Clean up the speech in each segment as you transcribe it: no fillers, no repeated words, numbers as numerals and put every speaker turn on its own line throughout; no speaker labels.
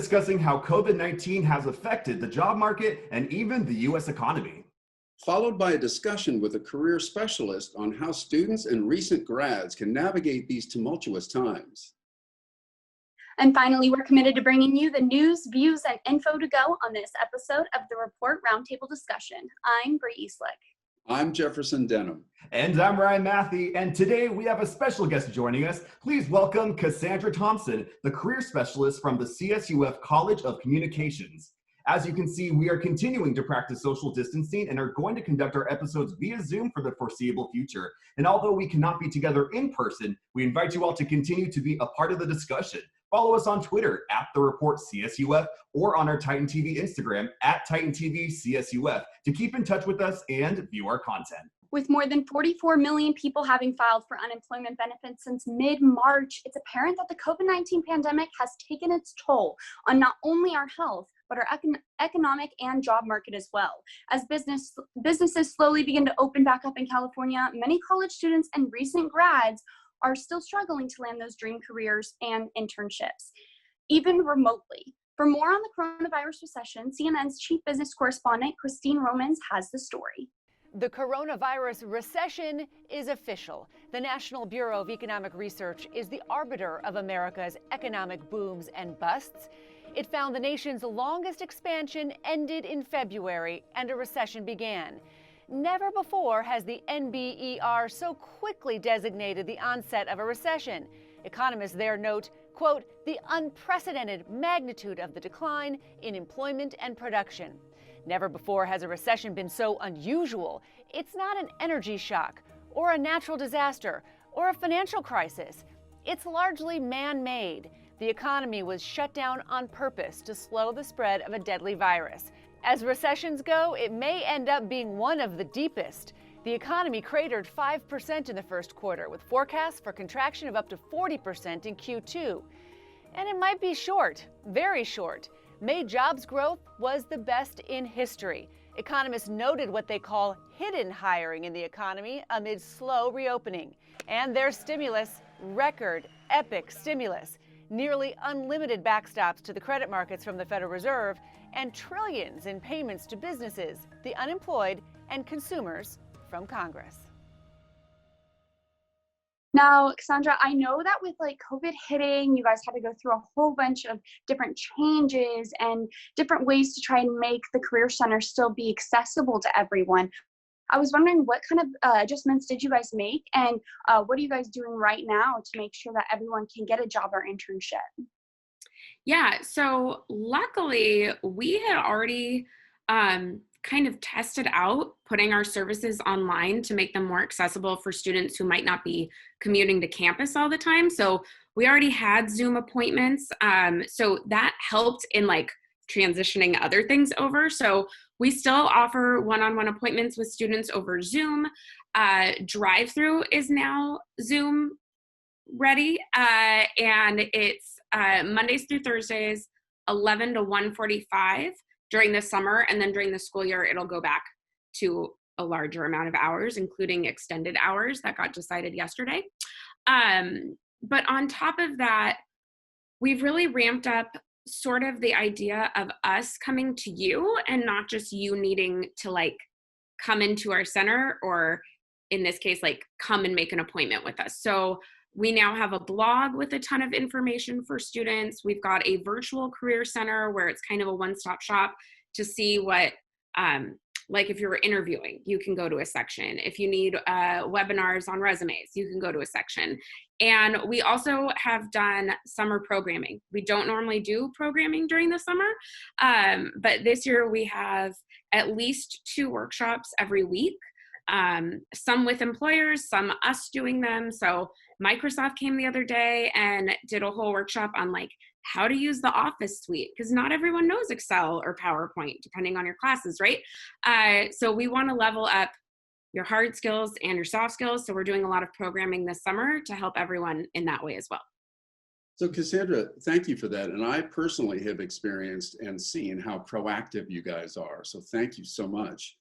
discussing how COVID-19 has affected the job market and even the U.S. economy.
Followed by a discussion with a career specialist on how students and recent grads can navigate these tumultuous times.
And finally, we're committed to bringing you the news, views, and info to go on this episode of the Report Roundtable Discussion. I'm Bree Eastlick.
I'm Jefferson Denham.
And I'm Ryan Matthey, and today we have a special guest joining us. Please welcome Cassandra Thompson, the career specialist from the CSUF College of Communications. As you can see, we are continuing to practice social distancing and are going to conduct our episodes via Zoom for the foreseeable future. And although we cannot be together in person, we invite you all to continue to be a part of the discussion. Follow us on Twitter @TheReportCSUF or on our Titan TV Instagram @TitanTVCSUF to keep in touch with us and view our content.
With more than 44 million people having filed for unemployment benefits since mid-March, it's apparent that the COVID-19 pandemic has taken its toll on not only our health, but our economic and job market as well. As businesses slowly begin to open back up in California, many college students and recent grads are still struggling to land those dream careers and internships, even remotely. For more on the coronavirus recession, CNN's chief business correspondent, Christine Romans, has the story.
The coronavirus recession is official. The National Bureau of Economic Research is the arbiter of America's economic booms and busts. It found the nation's longest expansion ended in February and a recession began. Never before has the NBER so quickly designated the onset of a recession. Economists there note, quote, the unprecedented magnitude of the decline in employment and production. Never before has a recession been so unusual. It's not an energy shock or a natural disaster or a financial crisis. It's largely man-made. The economy was shut down on purpose to slow the spread of a deadly virus. As recessions go, it may end up being one of the deepest. The economy cratered 5% in the first quarter, with forecasts for contraction of up to 40% in Q2. And it might be short, very short. May jobs growth was the best in history. Economists noted what they call hidden hiring in the economy amid slow reopening. And their stimulus, record, epic stimulus. Nearly unlimited backstops to the credit markets from the Federal Reserve, and trillions in payments to businesses, the unemployed, and consumers from Congress.
Now, Cassandra, I know that with COVID hitting, you guys had to go through a whole bunch of different changes and different ways to try and make the Career Center still be accessible to everyone. I was wondering what kind of adjustments did you guys make, and what are you guys doing right now to make sure that everyone can get a job or internship?
Yeah, so luckily we had already kind of tested out putting our services online to make them more accessible for students who might not be commuting to campus all the time. So we already had Zoom appointments. So that helped in transitioning other things over. So we still offer one-on-one appointments with students over Zoom. Drive-through is now Zoom ready, and it's Mondays through Thursdays, 11 to 1:45 during the summer, and then during the school year, it'll go back to a larger amount of hours, including extended hours that got decided yesterday. But on top of that, we've really ramped up sort of the idea of us coming to you and not just you needing to come into our center, or in this case, come and make an appointment with us. So we now have a blog with a ton of information for students. We've got a virtual career center where it's kind of a one-stop shop to see what, if you're interviewing, you can go to a section. If you need webinars on resumes, you can go to a section. And we also have done summer programming. We don't normally do programming during the summer, but this year we have at least 2 workshops every week, some with employers, some us doing them. So Microsoft came the other day and did a whole workshop on how to use the Office suite, because not everyone knows Excel or PowerPoint, depending on your classes, right? So we want to level up your hard skills and your soft skills. So we're doing a lot of programming this summer to help everyone in that way as well.
So Cassandra, thank you for that. And I personally have experienced and seen how proactive you guys are. So thank you so much.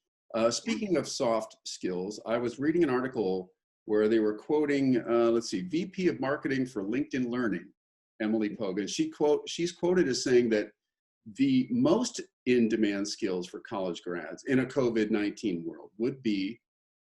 Speaking of soft skills, I was reading an article where they were quoting, VP of Marketing for LinkedIn Learning, Emily Pogan. She's quoted as saying that the most in-demand skills for college grads in a COVID-19 world would be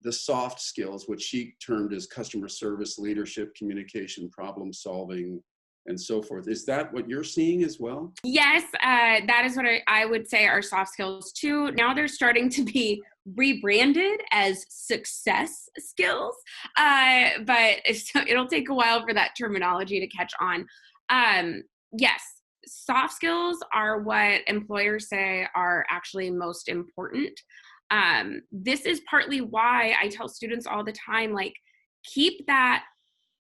the soft skills, which she termed as customer service, leadership, communication, problem solving, and so forth. Is that what you're seeing as well?
Yes, that is what I would say are soft skills too. Now they're starting to be rebranded as success skills, but it'll take a while for that terminology to catch on. Yes, soft skills are what employers say are actually most important. This is partly why I tell students all the time, like, keep that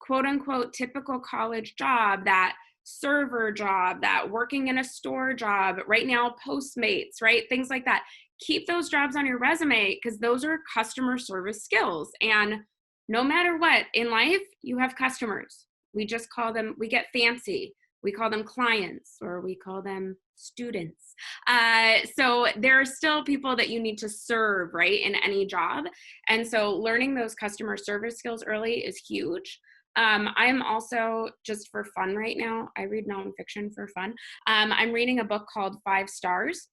quote unquote typical college job, that server job, that working in a store job, right now Postmates, right? Things like that. Keep those jobs on your resume because those are customer service skills. And no matter what in life, you have customers. We just call them, we get fancy. We call them clients or we call them students. So there are still people that you need to serve, right, in any job. And so learning those customer service skills early is huge. I'm also, just for fun right now, I read nonfiction for fun. I'm reading a book called 5 Stars,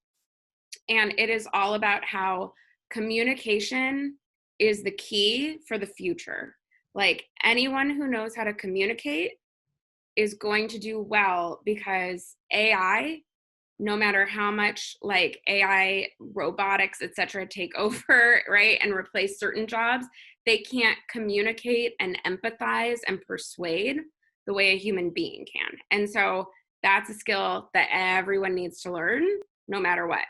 and it is all about how communication is the key for the future. Like, anyone who knows how to communicate is going to do well, because AI, no matter how much like AI, robotics, et cetera, take over, right, and replace certain jobs, they can't communicate and empathize and persuade the way a human being can. And so that's a skill that everyone needs to learn, no matter what.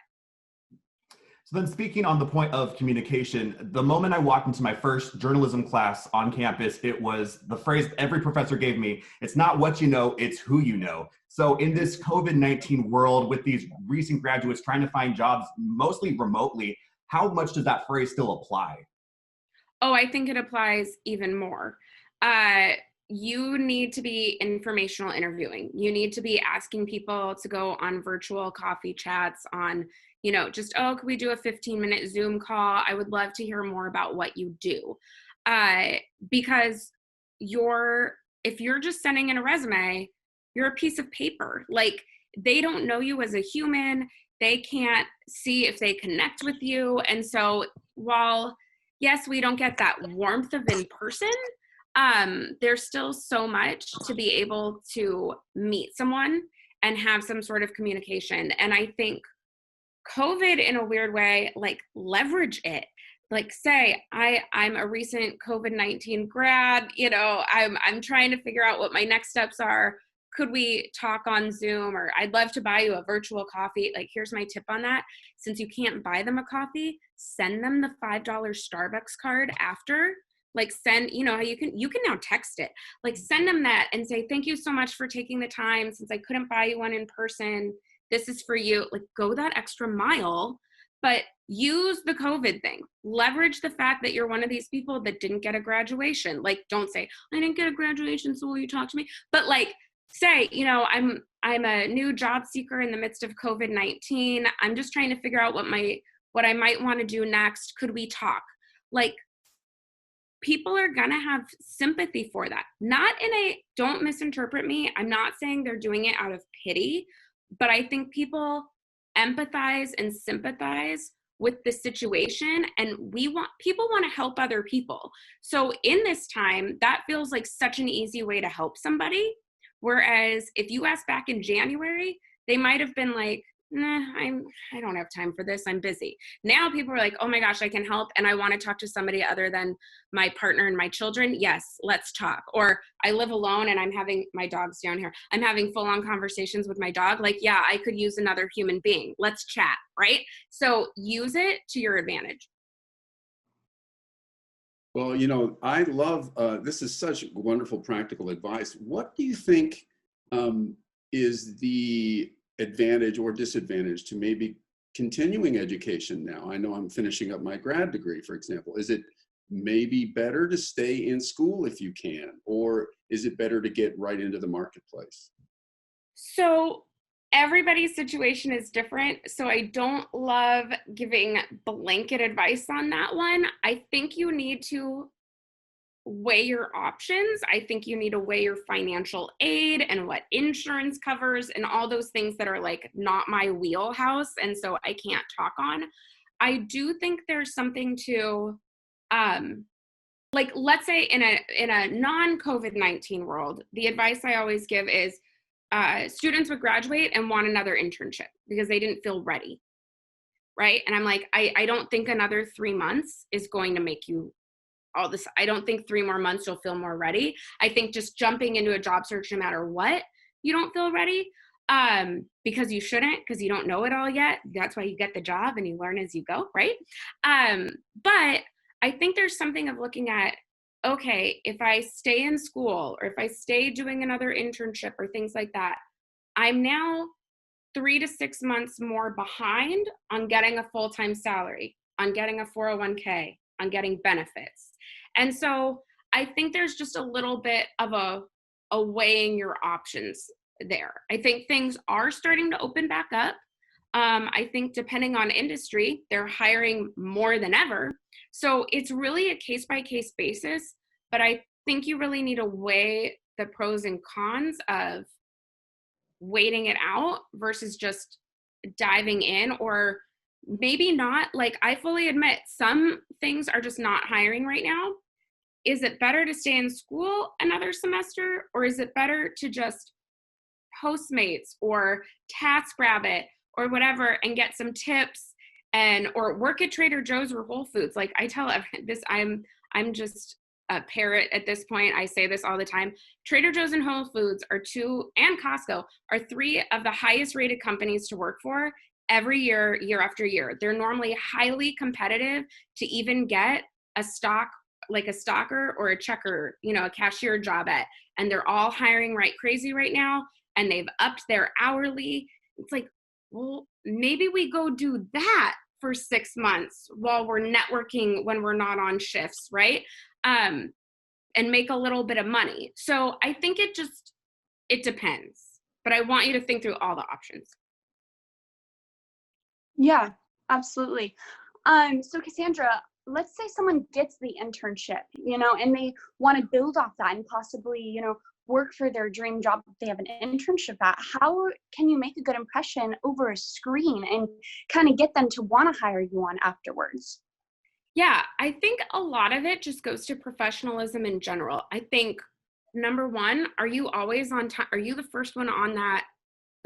So then, speaking on the point of communication, the moment I walked into my first journalism class on campus, it was the phrase every professor gave me: it's not what you know, it's who you know. So in this COVID-19 world, with these recent graduates trying to find jobs mostly remotely, how much does that phrase still apply?
Oh, I think it applies even more. You need to be informational interviewing. You need to be asking people to go on virtual coffee chats on, just, oh, could we do a 15-minute Zoom call? I would love to hear more about what you do. Because if you're just sending in a resume, you're a piece of paper. Like, they don't know you as a human. They can't see if they connect with you. And so while, yes, we don't get that warmth of in person, there's still so much to be able to meet someone and have some sort of communication. And I think COVID, in a weird way, like, leverage it. Like, say I'm a recent COVID-19 grad, I'm trying to figure out what my next steps are. Could we talk on Zoom? Or I'd love to buy you a virtual coffee. Like, here's my tip on that. Since you can't buy them a coffee, send them the $5 Starbucks card after. Like, send, you can now text it. Like, send them that and say, thank you so much for taking the time. Since I couldn't buy you one in person, this is for you. Like, go that extra mile, but use the COVID thing. Leverage the fact that you're one of these people that didn't get a graduation. Like, don't say, I didn't get a graduation, so will you talk to me? But like, say, I'm a new job seeker in the midst of COVID-19. I'm just trying to figure out what I might want to do next. Could we talk? Like, people are going to have sympathy for that. Don't misinterpret me. I'm not saying they're doing it out of pity, but I think people empathize and sympathize with the situation, and people want to help other people. So in this time, that feels like such an easy way to help somebody. Whereas if you asked back in January, they might have been like, nah, I don't have time for this, I'm busy. Now people are like, oh my gosh, I can help, and I want to talk to somebody other than my partner and my children. Yes, let's talk. Or I live alone and my dog's down here. I'm having full-on conversations with my dog. Like, yeah, I could use another human being. Let's chat, right? So use it to your advantage.
Well, I love, this is such wonderful practical advice. What do you think is the advantage or disadvantage to maybe continuing education now? I know I'm finishing up my grad degree, for example. Is it maybe better to stay in school if you can, or is it better to get right into the marketplace?
So everybody's situation is different. So I don't love giving blanket advice on that one. I think you need to weigh your options. I think you need to weigh your financial aid and what insurance covers and all those things that are like not my wheelhouse, and so I can't talk on. I do think there's something to, like, let's say in a non-COVID-19 world, the advice I always give is students would graduate and want another internship because they didn't feel ready, right? And I'm like, I don't think another 3 months is going to make you all this. I don't think 3 more months you'll feel more ready. I think just jumping into a job search, no matter what, you don't feel ready, because you shouldn't, because you don't know it all yet. That's why you get the job and you learn as you go, right? But I think there's something of looking at, okay, if I stay in school or if I stay doing another internship or things like that, I'm now 3 to 6 months more behind on getting a full-time salary, on getting a 401k, on getting benefits. And so I think there's just a little bit of a weighing your options there. I think things are starting to open back up. I think depending on industry, they're hiring more than ever. So it's really a case-by-case basis, but I think you really need to weigh the pros and cons of waiting it out versus just diving in, or maybe not. Like, I fully admit some things are just not hiring right now. Is it better to stay in school another semester, or is it better to just Postmates or TaskRabbit or whatever and get some tips or work at Trader Joe's or Whole Foods? Like, I tell this, I'm just a parrot at this point. I say this all the time. Trader Joe's and Whole Foods and Costco are 3 of the highest rated companies to work for every year, year after year. They're normally highly competitive to even get a stocker or a checker, a cashier job at, and they're all hiring like crazy right now, and they've upped their hourly. It's like, well, maybe we go do that for 6 months while we're networking when we're not on shifts, right? And make a little bit of money. So I think it depends, but I want you to think through all the options.
Yeah, absolutely. So Cassandra, let's say someone gets the internship, and they want to build off that and possibly, work for their dream job if they have an internship at. How can you make a good impression over a screen and kind of get them to want to hire you on afterwards?
Yeah, I think a lot of it just goes to professionalism in general. I think, number one, are you always on time? Are you the first one on that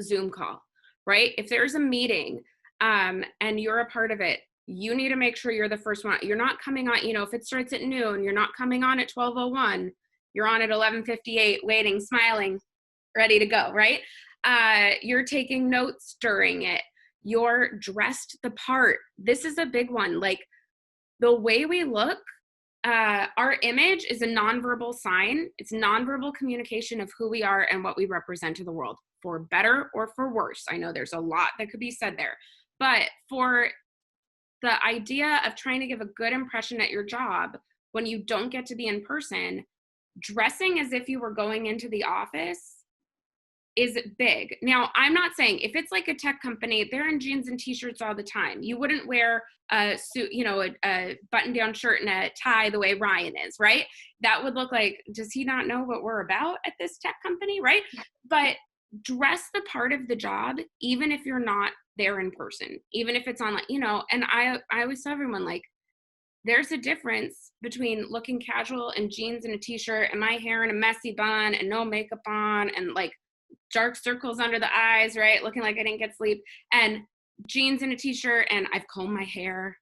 Zoom call, right? If there's a meeting and you're a part of it, you need to make sure you're the first one. You're not coming on, if it starts at noon, you're not coming on at 12:01. You're on at 11:58, waiting, smiling, ready to go, right? You're taking notes during it. You're dressed the part. This is a big one. Like, the way we look, our image is a nonverbal sign. It's nonverbal communication of who we are and what we represent to the world, for better or for worse. I know there's a lot that could be said there, but for the idea of trying to give a good impression at your job when you don't get to be in person, dressing as if you were going into the office is big. Now, I'm not saying if it's like a tech company, they're in jeans and t-shirts all the time. You wouldn't wear a suit, a button-down shirt and a tie the way Ryan is, right? That would look like, does he not know what we're about at this tech company, right? But dress the part of the job, even if you're not there in person, even if it's online, and I always tell everyone, like, there's a difference between looking casual in jeans and a t-shirt and my hair in a messy bun and no makeup on and like dark circles under the eyes, right? Looking like I didn't get sleep, and jeans and a t-shirt and I've combed my hair.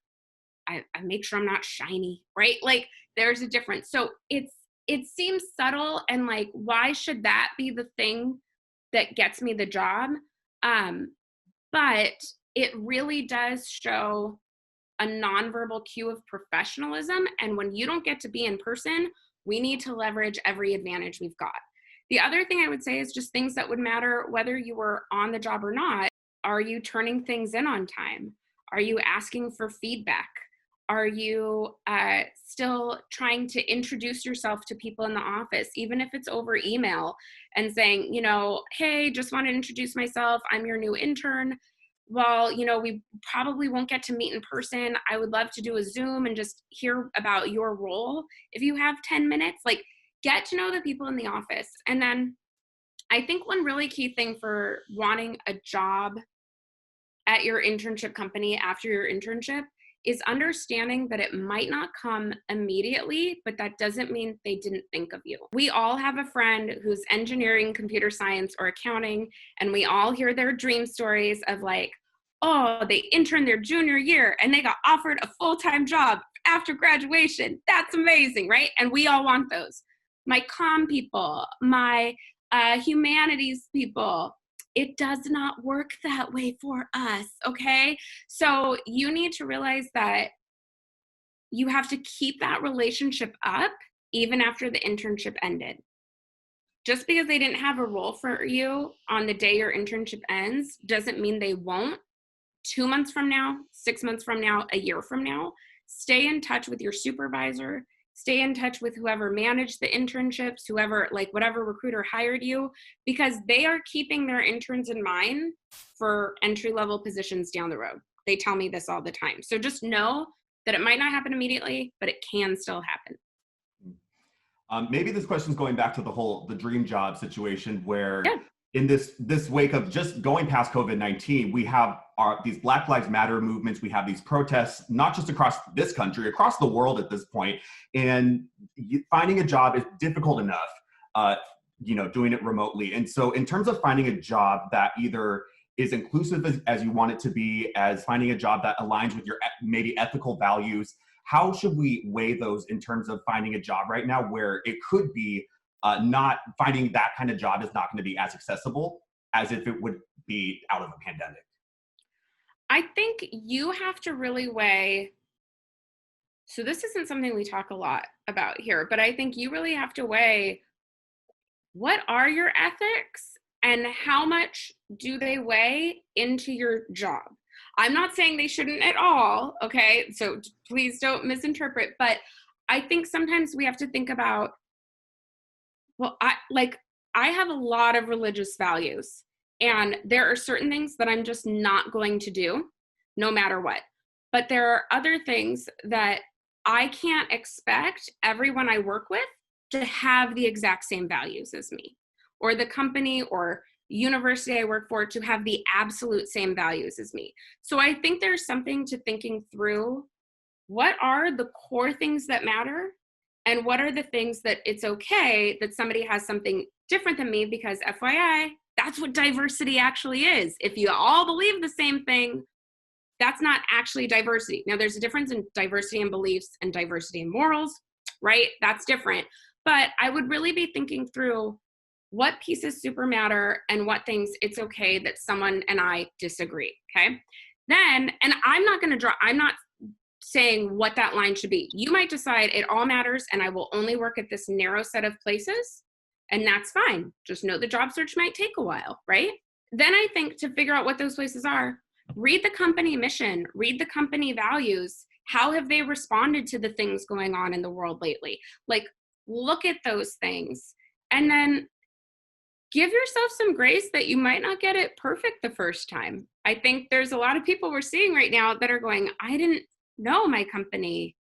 I make sure I'm not shiny, right? Like, there's a difference. So it seems subtle, and like, why should that be the thing that gets me the job? But it really does show a nonverbal cue of professionalism. And when you don't get to be in person, we need to leverage every advantage we've got. The other thing I would say is just things that would matter whether you were on the job or not. Are you turning things in on time? Are you asking for feedback? Are you still trying to introduce yourself to people in the office, even if it's over email, and saying, hey, just want to introduce myself. I'm your new intern. well, we probably won't get to meet in person. I would love to do a Zoom and just hear about your role. If you have 10 minutes, like, get to know the people in the office. And then I think one really key thing for wanting a job at your internship company after your internship is understanding that it might not come immediately, but that doesn't mean they didn't think of you. We all have a friend who's engineering, computer science, or accounting, and we all hear their dream stories of like, oh, they interned their junior year and they got offered a full-time job after graduation. That's amazing, right? And we all want those. My comm people, my humanities people, it does not work that way for us, okay? So you need to realize that you have to keep that relationship up even after the internship ended. Just because they didn't have a role for you on the day your internship ends doesn't mean they won't 2 months from now, 6 months from now, a year from now. Stay in touch with your supervisor. Stay in touch with whoever managed the internships, whoever, like whatever recruiter hired you, because they are keeping their interns in mind for entry-level positions down the road. They tell me this all the time. So just know that it might not happen immediately, but it can still happen.
Maybe this question's going back to the dream job situation where
Yeah.
in this wake of just going past COVID-19, we have these Black Lives Matter movements. We have these protests, not just across this country, across the world at this point. And finding a job is difficult enough, doing it remotely. And so in terms of finding a job that either is inclusive as you want it to be, as finding a job that aligns with your maybe ethical values, how should we weigh those in terms of finding a job right now where it could be not finding that kind of job is not going to be as accessible as if it would be out of a pandemic?
I think you have to really weigh, so this isn't something we talk a lot about here, but I think you really have to weigh, what are your ethics and how much do they weigh into your job? I'm not saying they shouldn't at all, okay? So please don't misinterpret, but I think sometimes we have to think about, well, I have a lot of religious values, and there are certain things that I'm just not going to do no matter what. But there are other things that I can't expect everyone I work with to have the exact same values as me, or the company or university I work for to have the absolute same values as me. So I think there's something to thinking through, what are the core things that matter? And what are the things that it's okay that somebody has something different than me, because FYI, that's what diversity actually is. If you all believe the same thing, that's not actually diversity. Now, there's a difference in diversity in beliefs and diversity in morals, right? That's different. But I would really be thinking through what pieces super matter and what things it's okay that someone and I disagree, okay? Then, and I'm not saying what that line should be. You might decide it all matters and I will only work at this narrow set of places, and that's fine. Just know the job search might take a while, right? Then I think to figure out what those places are, read the company mission, read the company values. How have they responded to the things going on in the world lately? Like, look at those things and then give yourself some grace that you might not get it perfect the first time. I think there's a lot of people we're seeing right now that are going, I didn't know my company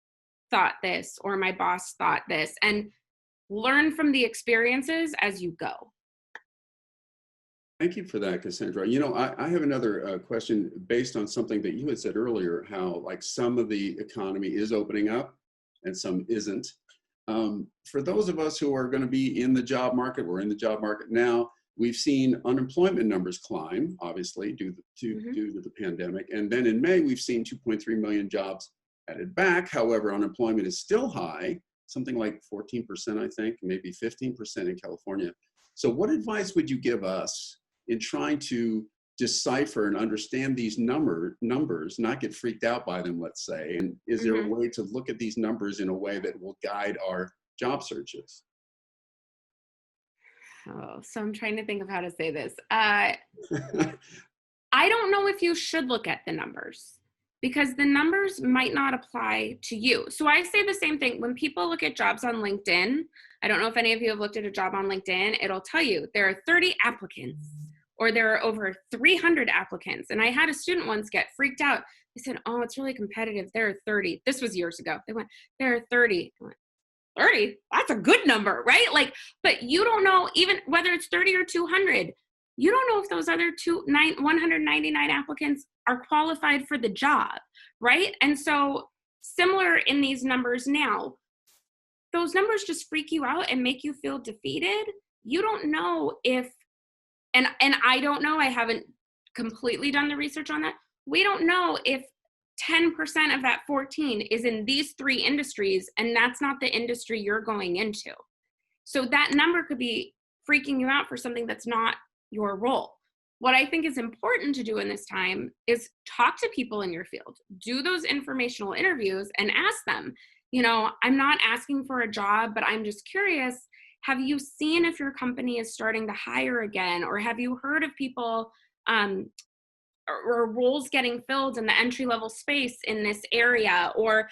thought this or my boss thought this, and learn from the experiences as you go.
Thank you for that, Cassandra. You know, I have another question based on something that you had said earlier, how like some of the economy is opening up and some isn't. For those of us who are going to be in the job market, we're in the job market now, we've seen unemployment numbers climb, obviously, due to the pandemic. And then in May, we've seen 2.3 million jobs added back. However, unemployment is still high, something like 14%, I think, maybe 15% in California. So what advice would you give us in trying to decipher and understand these numbers, not get freaked out by them, let's say? And is there a way to look at these numbers in a way that will guide our job searches?
Oh, so I'm trying to think of how to say this. I don't know if you should look at the numbers, because the numbers might not apply to you. So I say the same thing. When people look at jobs on LinkedIn, I don't know if any of you have looked at a job on LinkedIn, it'll tell you there are 30 applicants or there are over 300 applicants. And I had a student once get freaked out. They said, oh, it's really competitive. There are 30. This was years ago. They went, there are 30. I went, 30? That's a good number, right? Like, but you don't know, even whether it's 30 or 200, you don't know if those other 199 applicants are qualified for the job, right? And so similar in these numbers now, those numbers just freak you out and make you feel defeated. You don't know if, and I don't know, I haven't completely done the research on that. We don't know if 10% of that 14 is in these 3 industries, and that's not the industry you're going into. So that number could be freaking you out for something that's not your role. What I think is important to do in this time is talk to people in your field, do those informational interviews and ask them, you know, I'm not asking for a job, but I'm just curious, have you seen if your company is starting to hire again? Or have you heard of people or roles getting filled in the entry-level space in this area? Or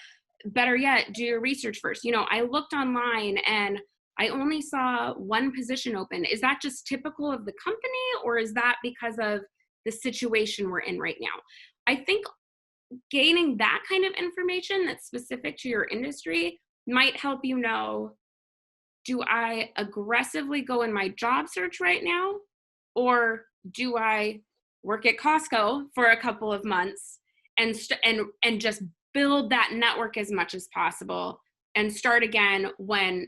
better yet, do your research first. You know, I looked online and I only saw 1 position open. Is that just typical of the company, or is that because of the situation we're in right now? I think gaining that kind of information that's specific to your industry might help you know, do I aggressively go in my job search right now, or do I work at Costco for a couple of months and just build that network as much as possible and start again when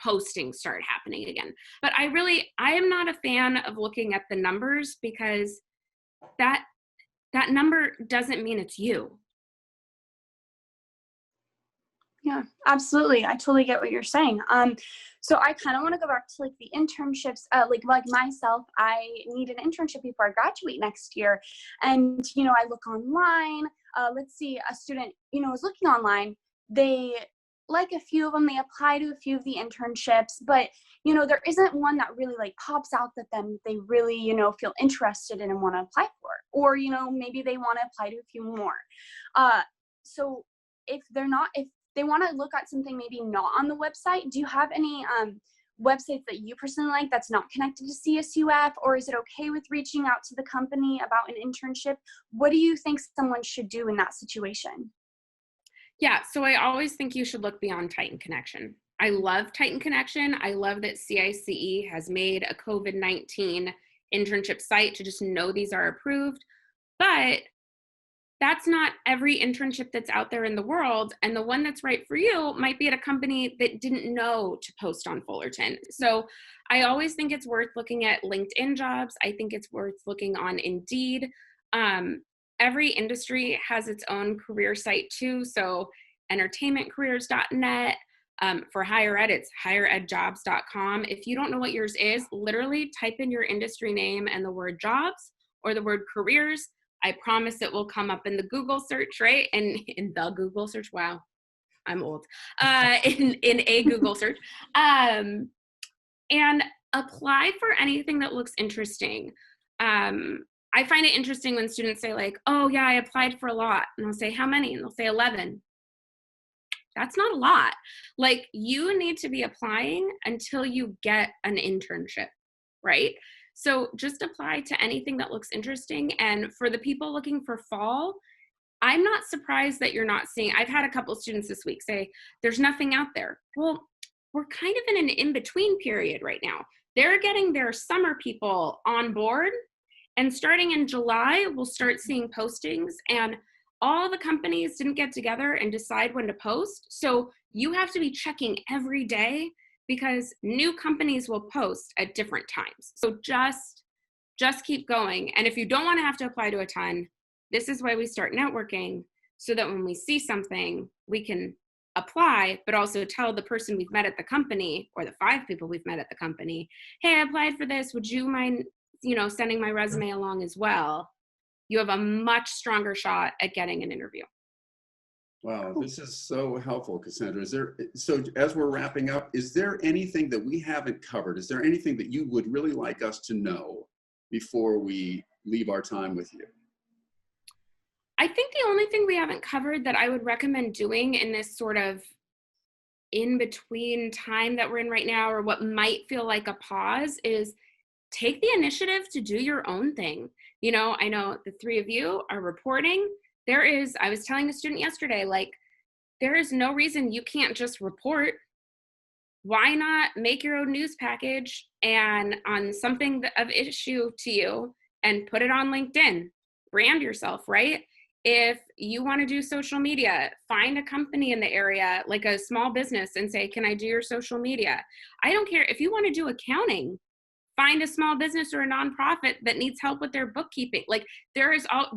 postings start happening again. But I am not a fan of looking at the numbers, because that number doesn't mean it's you.
Yeah, absolutely. I totally get what you're saying. So I kind of want to go back to like the internships, like myself, I need an internship before I graduate next year. And, you know, I look online, let's see, a student, you know, is looking online, they like a few of them, they apply to a few of the internships, but, you know, there isn't one that really like pops out that then they really, you know, feel interested in and want to apply for, or, you know, maybe they want to apply to a few more. So if they want to look at something maybe not on the website, do you have any websites that you personally like that's not connected to CSUF, or is it okay with reaching out to the company about an internship? What do you think someone should do in that situation?
Yeah, so I always think you should look beyond Titan Connection. I love Titan Connection. I love that CICE has made a COVID-19 internship site to just know these are approved, but that's not every internship that's out there in the world. And the one that's right for you might be at a company that didn't know to post on Fullerton. So I always think it's worth looking at LinkedIn jobs. I think it's worth looking on Indeed. Every industry has its own career site too. So entertainmentcareers.net. For higher ed, it's higheredjobs.com. If you don't know what yours is, literally type in your industry name and the word jobs or the word careers. I promise it will come up in the Google search, right? And in the Google search, wow, I'm old. In a Google search. And apply for anything that looks interesting. I find it interesting when students say like, oh yeah, I applied for a lot. And I'll say, how many? And they'll say 11. That's not a lot. Like, you need to be applying until you get an internship, right? So just apply to anything that looks interesting. And for the people looking for fall, I'm not surprised that you're not seeing, I've had a couple of students this week say, there's nothing out there. Well, we're kind of in an in-between period right now. They're getting their summer people on board, and starting in July, we'll start seeing postings, and all the companies didn't get together and decide when to post. So you have to be checking every day, because new companies will post at different times. So just keep going. And if you don't want to have to apply to a ton, this is why we start networking, so that when we see something, we can apply, but also tell the person we've met at the company, or the 5 people we've met at the company, hey, I applied for this. Would you mind, sending my resume along as well? You have a much stronger shot at getting an interview.
Wow, this is so helpful, Cassandra. So as we're wrapping up, is there anything that we haven't covered? Is there anything that you would really like us to know before we leave our time with you?
I think the only thing we haven't covered that I would recommend doing in this sort of in-between time that we're in right now, or what might feel like a pause, is take the initiative to do your own thing. You know, I know the three of you are reporting. I was telling a student yesterday, like, there is no reason you can't just report. Why not make your own news package and on something of issue to you and put it on LinkedIn? Brand yourself, right? If you want to do social media, find a company in the area, like a small business, and say, can I do your social media? I don't care if you want to do accounting. Find a small business or a nonprofit that needs help with their bookkeeping. Like,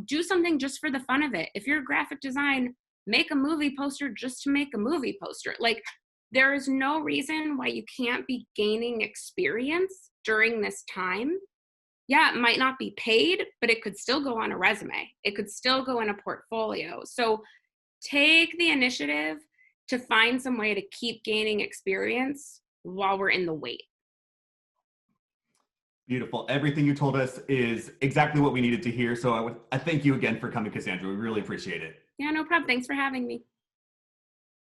do something just for the fun of it. If you're graphic design, make a movie poster just to make a movie poster. Like, there is no reason why you can't be gaining experience during this time. Yeah, it might not be paid, but it could still go on a resume. It could still go in a portfolio. So take the initiative to find some way to keep gaining experience while we're in the wait.
Beautiful. Everything you told us is exactly what we needed to hear. So I thank you again for coming, Cassandra. We really appreciate it.
Yeah, no problem. Thanks for having me.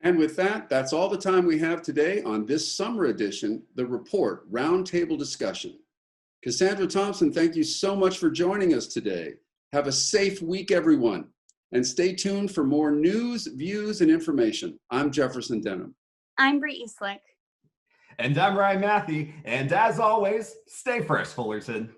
And with that, that's all the time we have today on this summer edition, the Report Roundtable Discussion. Cassandra Thompson, thank you so much for joining us today. Have a safe week, everyone. And stay tuned for more news, views, and information. I'm Jefferson Denham.
I'm Bree Eastlick.
And I'm Ryan Matthew. And as always, stay fresh, Fullerton.